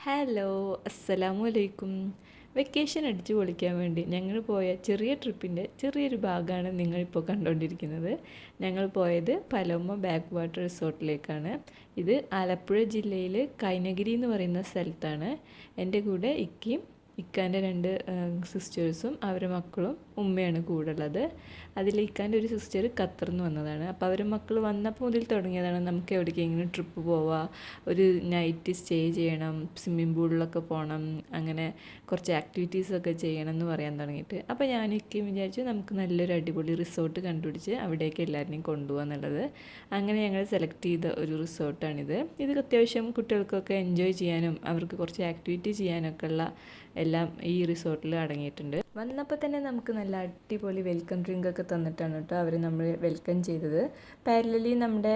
Hello, അസ്സലാമു അലൈക്കും. Vacation അടിച്ചു പൊളിക്കാൻ വേണ്ടി ഞങ്ങൾ പോയ ചെറിയ ട്രിപ്പിൻ്റെ ചെറിയൊരു ഭാഗമാണ് നിങ്ങളിപ്പോൾ കണ്ടുകൊണ്ടിരിക്കുന്നത്. ഞങ്ങൾ പോയത് പലോമ ബാക്ക് വാട്ടർ റിസോർട്ടിലേക്കാണ്. ഇത് ആലപ്പുഴ ജില്ലയിൽ കൈനഗിരി എന്ന് പറയുന്ന സ്ഥലത്താണ്. എൻ്റെ കൂടെ ഇക്കാൻ്റെ രണ്ട് സിസ്റ്റേഴ്സും അവരുടെ മക്കളും ഉമ്മയാണ് കൂടെ ഉള്ളത്. അതിൽ ഇക്കാൻ്റെ ഒരു സിസ്റ്റർ ഖത്തറിൽ നിന്ന് വന്നതാണ്. അപ്പോൾ അവരുടെ മക്കൾ വന്നപ്പോൾ മുതൽ തുടങ്ങിയതാണ് നമുക്ക് എവിടേക്കെങ്കിലും ട്രിപ്പ് പോവാം, ഒരു നൈറ്റ് സ്റ്റേ ചെയ്യണം, സ്വിമ്മിംഗ് പൂളിലൊക്കെ പോകണം, അങ്ങനെ കുറച്ച് ആക്ടിവിറ്റീസൊക്കെ ചെയ്യണം എന്ന് പറയാൻ തുടങ്ങിയിട്ട്. അപ്പോൾ ഞാനൊക്കെ വിചാരിച്ചു നമുക്ക് നല്ലൊരു അടിപൊളി റിസോർട്ട് കണ്ടുപിടിച്ച് അവിടേക്ക് എല്ലാവരെയും കൊണ്ടുപോകുക എന്നുള്ളത്. അങ്ങനെ ഞങ്ങൾ സെലക്ട് ചെയ്ത ഒരു റിസോർട്ടാണിത്. ഇത് അത്യാവശ്യം കുട്ടികൾക്കൊക്കെ എൻജോയ് ചെയ്യാനും അവർക്ക് കുറച്ച് ആക്ടിവിറ്റി ചെയ്യാനൊക്കെ ഉള്ള എല്ലാം ഈ റിസോർട്ടിൽ അടങ്ങിയിട്ടുണ്ട്. വന്നപ്പോൾ തന്നെ നമുക്ക് നല്ല അടിപൊളി വെൽക്കം ഡ്രിങ്ക് ഒക്കെ തന്നിട്ടാണ് കേട്ടോ അവർ നമ്മൾ വെൽക്കം ചെയ്തത്. പാരലലി നമ്മുടെ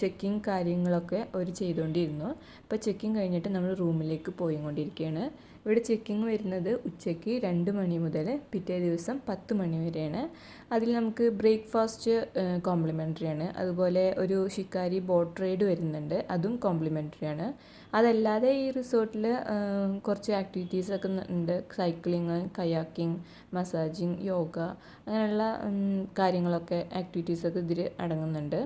ചെക്കിങ് കാര്യങ്ങളൊക്കെ അവർ ചെയ്തുകൊണ്ടിരുന്നു. അപ്പോൾ ചെക്കിങ് കഴിഞ്ഞിട്ട് നമ്മൾ റൂമിലേക്ക് പോയിക്കൊണ്ടിരിക്കുകയാണ്. ഇവിടെ ചെക്കിങ് വരുന്നത് ഉച്ചയ്ക്ക് 2 മണി മുതൽ പിറ്റേ ദിവസം 10 മണി വരെയാണ്. അതിൽ നമുക്ക് ബ്രേക്ക്ഫാസ്റ്റ് കോംപ്ലിമെൻ്ററി ആണ്. അതുപോലെ ഒരു ഷിക്കാരി ബോട്ട് റൈഡ് വരുന്നുണ്ട്, അതും കോംപ്ലിമെൻ്ററി ആണ്. അതല്ലാതെ ഈ റിസോർട്ടിൽ കുറച്ച് ആക്ടിവിറ്റീസൊക്കെ ഉണ്ട്. സൈക്ലിങ്, കയാക്കിങ്, മസാജിങ്, യോഗ, അങ്ങനെയുള്ള കാര്യങ്ങളൊക്കെ ആക്ടിവിറ്റീസൊക്കെ ഇതിൽ അടങ്ങുന്നുണ്ട്.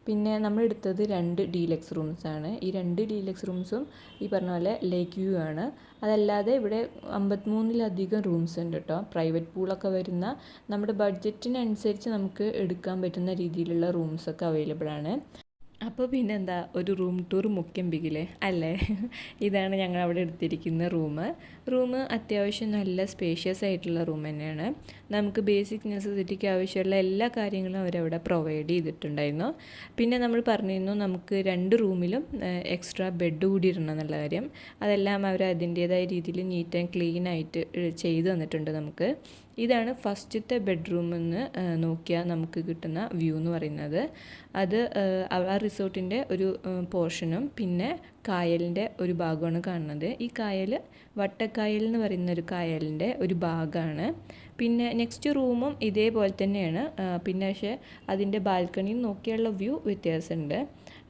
പിന്നെ നമ്മൾ എടുത്തത് 2 ഡീലക്സ് റൂംസാണ്. ഈ 2 ഡീലക്സ് റൂംസും ഈ പറഞ്ഞ പോലെ ലേക്ക് വ്യൂ ആണ്. അതല്ലാതെ ഇവിടെ 53-ലധികം റൂംസ് ഉണ്ട് കേട്ടോ. പ്രൈവറ്റ് പൂളൊക്കെ വരുന്ന നമ്മുടെ ബഡ്ജറ്റിനനുസരിച്ച് നമുക്ക് എടുക്കാൻ പറ്റുന്ന രീതിയിലുള്ള റൂംസൊക്കെ അവൈലബിൾ ആണ്. അപ്പോൾ പിന്നെന്താ, ഒരു റൂം ടൂർ മുഖ്യം ബിഗിലേ അല്ലേ. ഇതാണ് ഞങ്ങൾ അവിടെ എടുത്തിരിക്കുന്ന റൂം അത്യാവശ്യം നല്ല സ്പേഷ്യസ് ആയിട്ടുള്ള റൂം തന്നെയാണ്. നമുക്ക് ബേസിക് നെസസിറ്റിക്ക് ആവശ്യമുള്ള എല്ലാ കാര്യങ്ങളും അവരവിടെ പ്രൊവൈഡ് ചെയ്തിട്ടുണ്ടായിരുന്നു. പിന്നെ നമ്മൾ പറഞ്ഞിരുന്നു നമുക്ക് 2 റൂമിലും എക്സ്ട്രാ ബെഡ് കൂടി ഇടണം എന്നുള്ള കാര്യം. അതെല്ലാം അവർ അതിൻ്റേതായ രീതിയിൽ നീറ്റ് ആൻഡ് ക്ലീൻ ആയിട്ട് ചെയ്തു തന്നിട്ടുണ്ട് നമുക്ക്. ഇതാണ് ഫസ്റ്റത്തെ ബെഡ്റൂമെന്ന് നോക്കിയാൽ നമുക്ക് കിട്ടുന്ന വ്യൂ എന്ന് പറയുന്നത്. അത് ആ റിസോർട്ടിൻ്റെ ഒരു പോർഷനും പിന്നെ കായലിൻ്റെ ഒരു ഭാഗമാണ് കാണുന്നത്. ഈ കായൽ വട്ടക്കായൽ എന്ന് പറയുന്ന ഒരു കായലിൻ്റെ ഒരു ഭാഗമാണ്. പിന്നെ നെക്സ്റ്റ് റൂമും ഇതേപോലെ തന്നെയാണ്. പിന്നെ പക്ഷേ അതിൻ്റെ ബാൽക്കണിയിൽ നോക്കിയുള്ള വ്യൂ വ്യത്യാസമുണ്ട്.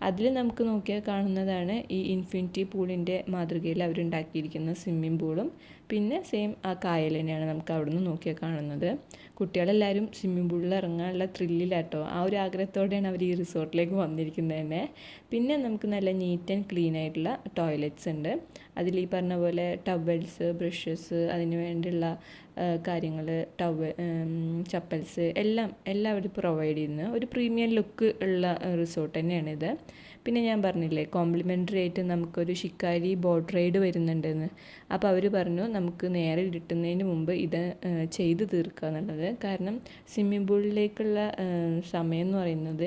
അതിൽ നമുക്ക് നോക്കിയാൽ കാണുന്നതാണ് ഈ ഇൻഫിനിറ്റി പൂളിൻ്റെ മാതൃകയിൽ അവരുണ്ടാക്കിയിരിക്കുന്ന സ്വിമ്മിംഗ് പൂളും പിന്നെ സെയിം ആ കായൽ തന്നെയാണ് നമുക്ക് അവിടെ നിന്ന് നോക്കിയാൽ കാണുന്നത്. കുട്ടികളെല്ലാവരും സ്വിമ്മിംഗ് പൂളിൽ ഇറങ്ങാനുള്ള ത്രില്ലിലാട്ടോ. ആ ഒരു ആഗ്രഹത്തോടെയാണ് അവർ ഈ റിസോർട്ടിലേക്ക് വന്നിരിക്കുന്നത് തന്നെ. പിന്നെ നമുക്ക് നല്ല നീറ്റ് ആൻഡ് ക്ലീൻ ആയിട്ടുള്ള ടോയ്ലറ്റ്സ് ഉണ്ട്. അതിൽ ഈ പറഞ്ഞ പോലെ ടവൽസ്, ബ്രഷസ്, അതിന് വേണ്ടിയുള്ള കാര്യങ്ങൾ, ചപ്പൽസ് എല്ലാം അവർ പ്രൊവൈഡ് ചെയ്യുന്ന ഒരു പ്രീമിയം ലുക്ക് ഉള്ള റിസോർട്ട് തന്നെയാണിത്. പിന്നെ ഞാൻ പറഞ്ഞില്ലേ കോംപ്ലിമെൻ്ററി ആയിട്ട് നമുക്കൊരു ഷിക്കാരി ബോട്ട് റൈഡ് വരുന്നുണ്ടെന്ന്. അപ്പോൾ അവർ പറഞ്ഞു നമുക്ക് നേരെ ഇരുട്ടുന്നതിന് മുമ്പ് ഇത് ചെയ്ത് തീർക്കുക എന്നുള്ളത്. കാരണം സ്വിമ്മിംഗ് പൂളിലേക്കുള്ള സമയം എന്ന് പറയുന്നത്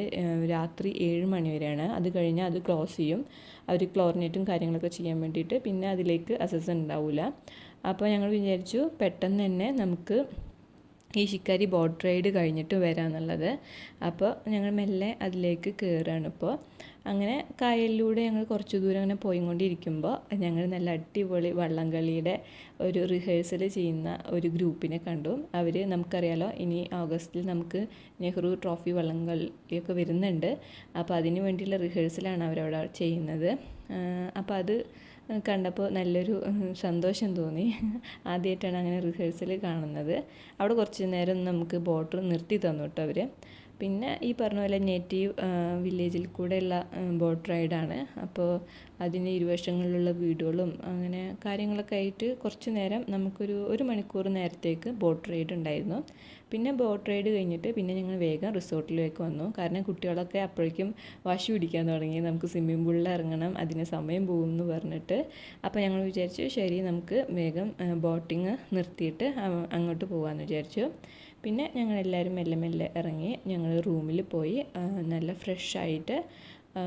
രാത്രി 7 മണി വരെയാണ്. അത് കഴിഞ്ഞാൽ അത് ക്ലോസ് ചെയ്യും. അവർ ക്ലോറിനേറ്റും കാര്യങ്ങളൊക്കെ ചെയ്യാൻ വേണ്ടിയിട്ട്. പിന്നെ അതിലേക്ക് അസസ് ഉണ്ടാവില്ല. അപ്പോൾ ഞങ്ങൾ വിചാരിച്ചു പെട്ടെന്ന് തന്നെ നമുക്ക് ഈ ഷിക്കാരി ബോട്ട് റൈഡ് കഴിഞ്ഞിട്ട് വരാമെന്നുള്ളത്. അപ്പോൾ ഞങ്ങൾ മെല്ലെ അതിലേക്ക് കയറുകയാണ് ഇപ്പോൾ. അങ്ങനെ കായലിലൂടെ ഞങ്ങൾ കുറച്ച് ദൂരം അങ്ങനെ പോയിക്കൊണ്ടിരിക്കുമ്പോൾ ഞങ്ങൾ നല്ല അടിപൊളി വള്ളംകളിയുടെ ഒരു റിഹേഴ്സൽ ചെയ്യുന്ന ഒരു ഗ്രൂപ്പിനെ കണ്ടു. അവർ നമുക്കറിയാലോ ഇനി ഓഗസ്റ്റിൽ നമുക്ക് നെഹ്റു ട്രോഫി വള്ളംകളിയൊക്കെ വരുന്നുണ്ട്. അപ്പോൾ അതിന് വേണ്ടിയുള്ള റിഹേഴ്സലാണ് അവരവിടെ ചെയ്യുന്നത്. അപ്പോൾ അത് കണ്ടപ്പോൾ നല്ലൊരു സന്തോഷം തോന്നി. ആദ്യമായിട്ടാണ് അങ്ങനെ റിഹേഴ്സൽ കാണുന്നത്. അവിടെ കുറച്ച് നേരം നമുക്ക് ബോട്ട് നിർത്തി തന്നു കേട്ടോ അവർ. പിന്നെ ഈ പറഞ്ഞ പോലെ നേറ്റീവ് വില്ലേജിൽ കൂടെയുള്ള ബോട്ട് റൈഡാണ്. അപ്പോൾ അതിന് ഇരുവശങ്ങളിലുള്ള വീടുകളും അങ്ങനെ കാര്യങ്ങളൊക്കെ ആയിട്ട് കുറച്ച് നേരം നമുക്കൊരു 1 മണിക്കൂർ നേരത്തേക്ക് ബോട്ട് റൈഡ് ഉണ്ടായിരുന്നു. പിന്നെ ബോട്ട് റൈഡ് കഴിഞ്ഞിട്ട് പിന്നെ ഞങ്ങൾ വേഗം റിസോർട്ടിലേക്ക് വന്നു. കാരണം കുട്ടികളൊക്കെ അപ്പോഴേക്കും വാശി പിടിക്കാൻ തുടങ്ങി, നമുക്ക് സ്വിമ്മിംഗ് പൂളിൽ ഇറങ്ങണം, അതിന് സമയം പോകും എന്ന് പറഞ്ഞിട്ട്. അപ്പോൾ ഞങ്ങൾ വിചാരിച്ചു ശരി നമുക്ക് വേഗം ബോട്ടിങ് നിർത്തിയിട്ട് അങ്ങോട്ട് പോകാമെന്ന് വിചാരിച്ചു. പിന്നെ ഞങ്ങളെല്ലാവരും മെല്ലെ മെല്ലെ ഇറങ്ങി ഞങ്ങൾ റൂമിൽ പോയി നല്ല ഫ്രഷായിട്ട്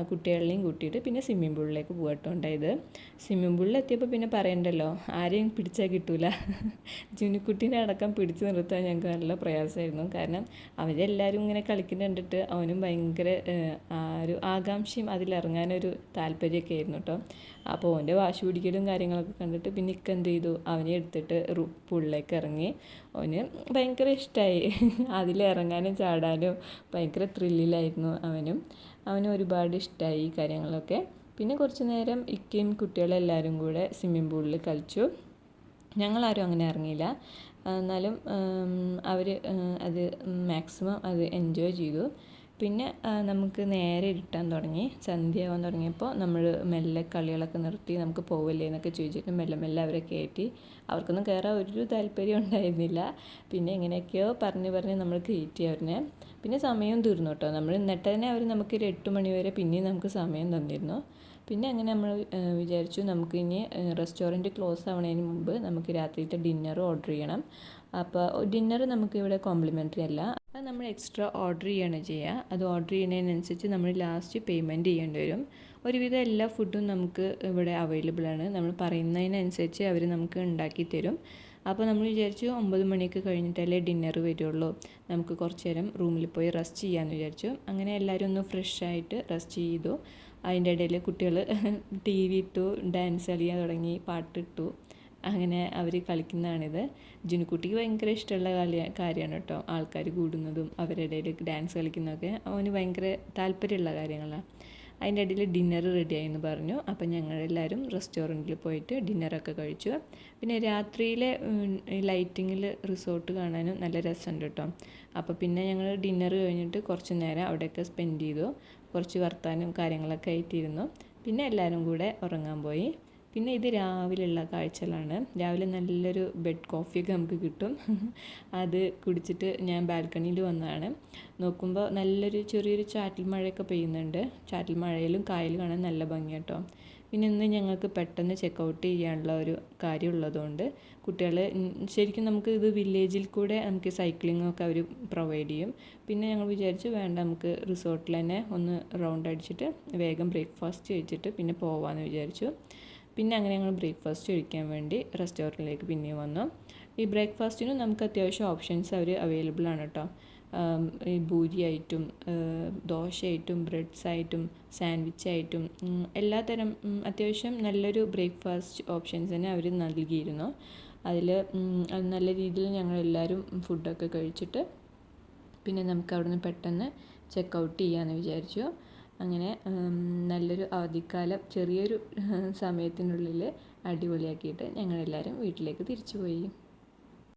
കുട്ടികളെയും കൂട്ടിയിട്ട് പിന്നെ സ്വിമ്മിംഗ് പൂളിലേക്ക് പോകട്ടോ ഉണ്ടായത്. സ്വിമ്മിംഗ് പൂളിൽ എത്തിയപ്പോൾ പിന്നെ പറയണ്ടല്ലോ, ആരെയും പിടിച്ചാൽ കിട്ടൂല. ജുനിക്കുട്ടീനെ അടക്കം പിടിച്ച് നിർത്താൻ ഞങ്ങൾക്ക് നല്ല പ്രയാസമായിരുന്നു. കാരണം അവരെല്ലാവരും ഇങ്ങനെ കളിക്കുന്ന കണ്ടിട്ട് അവനും ഭയങ്കര ഒരു ആകാംക്ഷയും അതിലിറങ്ങാനൊരു താല്പര്യമൊക്കെ ആയിരുന്നു കേട്ടോ. അപ്പോൾ അവൻ്റെ വാശി പിടിക്കലും കാര്യങ്ങളൊക്കെ കണ്ടിട്ട് പിന്നെ എന്ത് ചെയ്തു, അവനെ എടുത്തിട്ട് പൂളിലേക്ക് ഇറങ്ങി. അവന് ഭയങ്കര ഇഷ്ടമായി. അതിലിറങ്ങാനും ചാടാനും ഭയങ്കര ത്രില്ലിലായിരുന്നു അവനും ഒരുപാട് ഇഷ്ടമായി ഈ കാര്യങ്ങളൊക്കെ. പിന്നെ കുറച്ച് നേരം ഇക്കയും കുട്ടികളെല്ലാവരും കൂടെ സ്വിമ്മിംഗ് പൂളിൽ കളിച്ചു. ഞങ്ങളാരും അങ്ങനെ ഇറങ്ങിയില്ല, എന്നാലും അവർ അത് മാക്സിമം അത് എൻജോയ് ചെയ്തു. പിന്നെ നമുക്ക് നേരെ ഇരുട്ടാൻ തുടങ്ങി. സന്ധ്യയാവാൻ തുടങ്ങിയപ്പോൾ നമ്മൾ മെല്ലെ കളികളൊക്കെ നിർത്തി നമുക്ക് പോവില്ലേ എന്നൊക്കെ ചോദിച്ചിട്ട് മെല്ലെ മെല്ലെ അവരെ കയറ്റി. അവർക്കൊന്നും കയറാൻ ഒരു താല്പര്യം ഉണ്ടായിരുന്നില്ല. പിന്നെ എങ്ങനെയൊക്കെയോ പറഞ്ഞ് നമ്മൾ കയറ്റി അവരെ. പിന്നെ സമയം തീർന്നു കേട്ടോ. നമ്മൾ എന്നിട്ട് തന്നെ അവർ നമുക്കൊരു 8 മണി വരെ പിന്നെയും നമുക്ക് സമയം തന്നിരുന്നു. പിന്നെ അങ്ങനെ നമ്മൾ വിചാരിച്ചു നമുക്ക് ഇനി റെസ്റ്റോറൻറ്റ് ക്ലോസ് ആവുന്നതിന് മുമ്പ് നമുക്ക് രാത്രിയിലത്തെ ഡിന്നർ ഓർഡർ ചെയ്യണം. അപ്പോൾ ഡിന്നർ നമുക്ക് ഇവിടെ കോംപ്ലിമെൻ്ററി അല്ല, അത് നമ്മൾ എക്സ്ട്രാ ഓർഡർ ചെയ്യാണ് ചെയ്യുക. അത് ഓർഡർ ചെയ്യുന്നതിനനുസരിച്ച് നമ്മൾ ലാസ്റ്റ് പേയ്മെൻറ്റ് ചെയ്യേണ്ടി വരും. ഒരുവിധം എല്ലാ ഫുഡും നമുക്ക് ഇവിടെ അവൈലബിൾ ആണ്. നമ്മൾ പറയുന്നതിനനുസരിച്ച് അവർ നമുക്ക് ഉണ്ടാക്കി തരും. അപ്പോൾ നമ്മൾ വിചാരിച്ചു 9 മണിയൊക്കെ കഴിഞ്ഞിട്ടല്ലേ ഡിന്നർ വരുള്ളൂ, നമുക്ക് കുറച്ച് നേരം റൂമിൽ പോയി റെസ്റ്റ് ചെയ്യാമെന്ന് വിചാരിച്ചു. അങ്ങനെ എല്ലാവരും ഒന്ന് ഫ്രഷ് ആയിട്ട് റെസ്റ്റ് ചെയ്തു. അതിൻ്റെ ഇടയിൽ കുട്ടികൾ TV ഇട്ടു, ഡാൻസ് കളിക്കാൻ തുടങ്ങി, പാട്ടിട്ടു. അങ്ങനെ അവർ കളിക്കുന്നതാണിത്. ജിനുക്കുട്ടിക്ക് ഭയങ്കര ഇഷ്ടമുള്ള കാര്യമാണ് കേട്ടോ, ആൾക്കാർ കൂടുന്നതും അവരുടെ ഇടയിൽ ഡാൻസ് കളിക്കുന്നതൊക്കെ അവന് ഭയങ്കര താല്പര്യമുള്ള കാര്യങ്ങളാണ്. അതിൻ്റെ ഇടയിൽ ഡിന്നർ റെഡിയായി എന്ന് പറഞ്ഞു. അപ്പം ഞങ്ങളെല്ലാവരും റെസ്റ്റോറൻറ്റിൽ പോയിട്ട് ഡിന്നറൊക്കെ കഴിച്ചു. പിന്നെ രാത്രിയിലെ ലൈറ്റിങ്ങിൽ റിസോർട്ട് കാണാനും നല്ല രസമുണ്ട് കേട്ടോ. അപ്പോൾ പിന്നെ ഞങ്ങൾ ഡിന്നർ കഴിഞ്ഞിട്ട് കുറച്ച് നേരം അവിടെയൊക്കെ സ്പെൻഡ് ചെയ്തു. കുറച്ച് വർത്താനം കാര്യങ്ങളൊക്കെ ആയിട്ടിരുന്നു. പിന്നെ എല്ലാവരും കൂടെ ഉറങ്ങാൻ പോയി. പിന്നെ ഇത് രാവിലെയുള്ള കാഴ്ചകളാണ്. രാവിലെ നല്ലൊരു ബെഡ് കോഫിയൊക്കെ നമുക്ക് കിട്ടും. അത് കുടിച്ചിട്ട് ഞാൻ ബാൽക്കണിയിൽ വന്നതാണ്. നോക്കുമ്പോൾ നല്ലൊരു ചെറിയൊരു ചാറ്റൽ മഴയൊക്കെ പെയ്യുന്നുണ്ട്. ചാറ്റൽ മഴയിലും കായൽ കാണാൻ നല്ല ഭംഗി കേട്ടോ. പിന്നെ ഇന്ന് ഞങ്ങൾക്ക് പെട്ടെന്ന് ചെക്കൗട്ട് ചെയ്യാനുള്ള ഒരു കാര്യം ഉള്ളതുകൊണ്ട് കുട്ടികൾ ശരിക്കും നമുക്ക് ഇത് വില്ലേജിൽ കൂടെ നമുക്ക് സൈക്ലിങ്ങൊക്കെ അവർ പ്രൊവൈഡ് ചെയ്യും. പിന്നെ ഞങ്ങൾ വിചാരിച്ചു വേണ്ട, നമുക്ക് റിസോർട്ടിൽ തന്നെ ഒന്ന് റൗണ്ട് അടിച്ചിട്ട് വേഗം ബ്രേക്ക്ഫാസ്റ്റ് കഴിച്ചിട്ട് പിന്നെ പോകാമെന്ന് വിചാരിച്ചു. പിന്നെ അങ്ങനെ ഞങ്ങൾ ബ്രേക്ക്ഫാസ്റ്റ് കഴിക്കാൻ വേണ്ടി റെസ്റ്റോറൻറ്റിലേക്ക് പിന്നെയും വന്നു. ഈ ബ്രേക്ക്ഫാസ്റ്റിനും നമുക്ക് അത്യാവശ്യം ഓപ്ഷൻസ് അവർ അവൈലബിൾ ആണ് കേട്ടോ. ഈ ഭൂരി ആയിട്ടും ദോശയായിട്ടും ബ്രെഡ്സായിട്ടും സാൻഡ്വിച്ചായിട്ടും എല്ലാത്തരം അത്യാവശ്യം നല്ലൊരു ബ്രേക്ക്ഫാസ്റ്റ് ഓപ്ഷൻസ് തന്നെ അവർ നൽകിയിരുന്നു. അതിൽ നല്ല രീതിയിൽ ഞങ്ങളെല്ലാവരും ഫുഡൊക്കെ കഴിച്ചിട്ട് പിന്നെ നമുക്ക് അവിടുന്ന് പെട്ടെന്ന് ചെക്കൗട്ട് ചെയ്യാമെന്ന് വിചാരിച്ചു. അങ്ങനെ നല്ലൊരു അവധിക്കാലം ചെറിയൊരു സമയത്തിനുള്ളിൽ അടിപൊളിയാക്കിയിട്ട് ഞങ്ങളെല്ലാവരും വീട്ടിലേക്ക് തിരിച്ചു പോയി.